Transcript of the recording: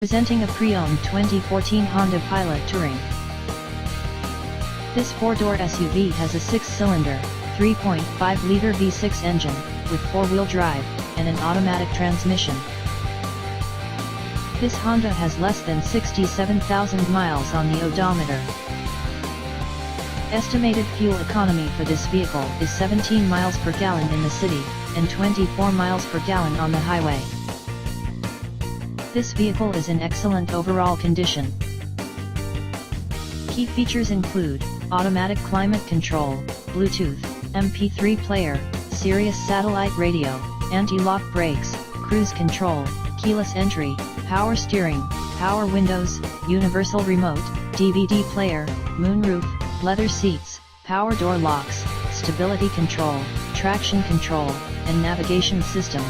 Presenting a pre-owned 2014 Honda Pilot Touring. This four-door SUV has a six-cylinder, 3.5-liter V6 engine, with four-wheel drive, and an automatic transmission. This Honda has less than 67,000 miles on the odometer. Estimated fuel economy for this vehicle is 17 miles per gallon in the city, and 24 miles per gallon on the highway. This vehicle is in excellent overall condition. Key features include automatic climate control, Bluetooth, MP3 player, Sirius satellite radio, anti-lock brakes, cruise control, keyless entry, power steering, power windows, universal remote, DVD player, moonroof, leather seats, power door locks, stability control, traction control, and navigation system.